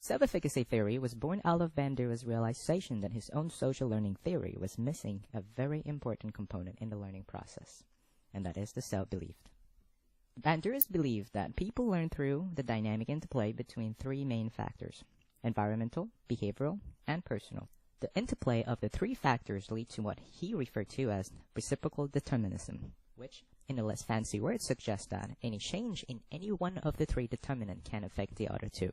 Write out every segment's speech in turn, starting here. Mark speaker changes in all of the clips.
Speaker 1: Self-efficacy theory was born out of Bandura's realization that his own social learning theory was missing a very important component in the learning process, and that is the self-belief. Bandura's believed that people learn through the dynamic interplay between three main factors: environmental, behavioral, and personal. The interplay of the three factors lead to what he referred to as reciprocal determinism, which, in a less fancy word, suggests that any change in any one of the three determinants can affect the other two.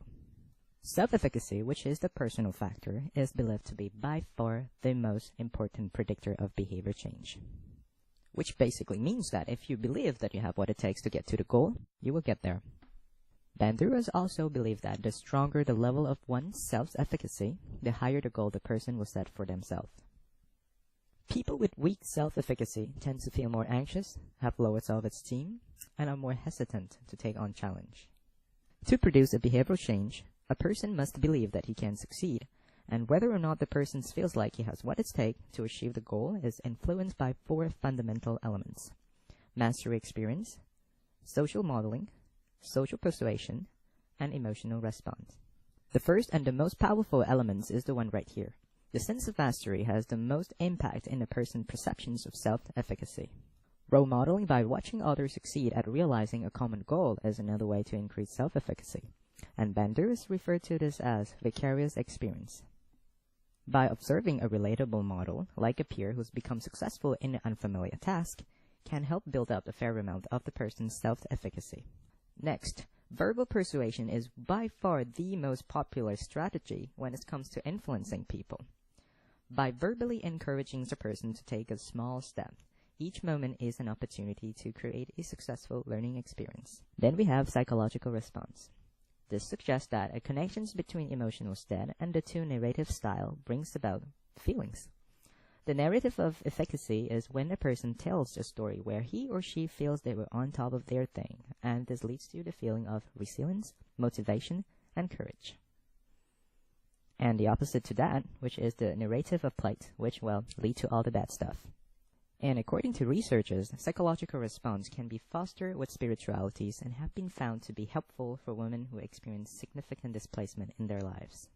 Speaker 1: Self-efficacy, which is the personal factor, is believed to be by far the most important predictor of behavior change. Which basically means that if you believe that you have what it takes to get to the goal, you will get there. Bandura also believed that the stronger the level of one's self-efficacy, the higher the goal the person will set for themselves. People with weak self-efficacy tend to feel more anxious, have lower self-esteem, and are more hesitant to take on challenge. To produce a behavioral change, a person must believe that he can succeed, and whether or not the person feels like he has what it takes to achieve the goal is influenced by four fundamental elements: mastery experience, social modeling, social persuasion, and emotional response. The first and the most powerful elements is the one right here. The sense of mastery has the most impact in a person's perceptions of self-efficacy. Role modeling by watching others succeed at realizing a common goal is another way to increase self-efficacy, and Bandura referred to this as vicarious experience. By observing a relatable model, like a peer who's become successful in an unfamiliar task, can help build up a fair amount of the person's self-efficacy. Next, verbal persuasion is by far the most popular strategy when it comes to influencing people. By verbally encouraging the person to take a small step, each moment is an opportunity to create a successful learning experience. Then we have psychological response. This suggests that a connection between emotional state and the two narrative style brings about feelings. The narrative of efficacy is when a person tells a story where he or she feels they were on top of their thing, and this leads to the feeling of resilience, motivation, and courage. And the opposite to that, which is the narrative of plight, which, well, lead to all the bad stuff. And according to researchers, psychological response can be fostered with spiritualities and have been found to be helpful for women who experience significant displacement in their lives.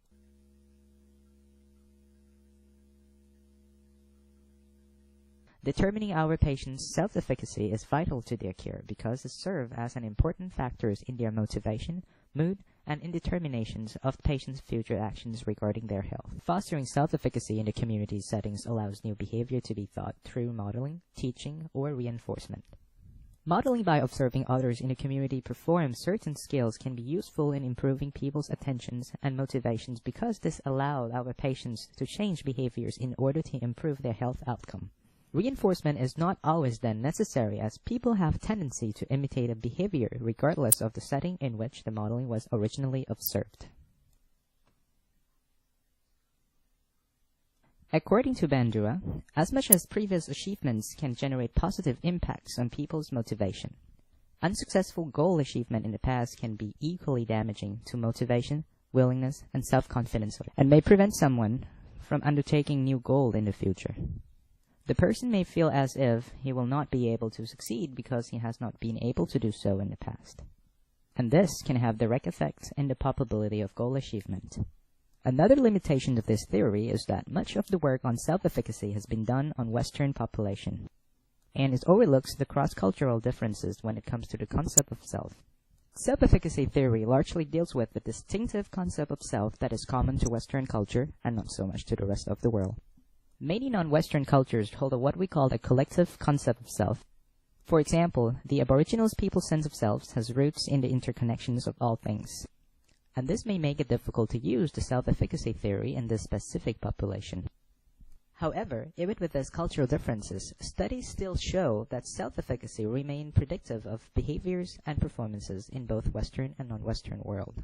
Speaker 1: Determining our patients' self-efficacy is vital to their care because it serves as an important factor in their motivation, mood, and in determinations of patients' future actions regarding their health. Fostering self-efficacy in the community settings allows new behavior to be taught through modeling, teaching, or reinforcement. Modeling by observing others in the community perform certain skills can be useful in improving people's attentions and motivations because this allows our patients to change behaviors in order to improve their health outcome. Reinforcement is not always then necessary as people have tendency to imitate a behavior regardless of the setting in which the modeling was originally observed. According to Bandura, as much as previous achievements can generate positive impacts on people's motivation, unsuccessful goal achievement in the past can be equally damaging to motivation, willingness, and self-confidence, and may prevent someone from undertaking new goals in the future. The person may feel as if he will not be able to succeed because he has not been able to do so in the past. And this can have direct effects in the probability of goal achievement. Another limitation of this theory is that much of the work on self-efficacy has been done on Western population, and it overlooks the cross-cultural differences when it comes to the concept of self. Self-efficacy theory largely deals with the distinctive concept of self that is common to Western culture and not so much to the rest of the world. Many non-Western cultures hold what we call a collective concept of self. For example, the Aboriginal people's sense of self has roots in the interconnections of all things, and this may make it difficult to use the self-efficacy theory in this specific population. However, even with these cultural differences, studies still show that self-efficacy remains predictive of behaviors and performances in both Western and non-Western world.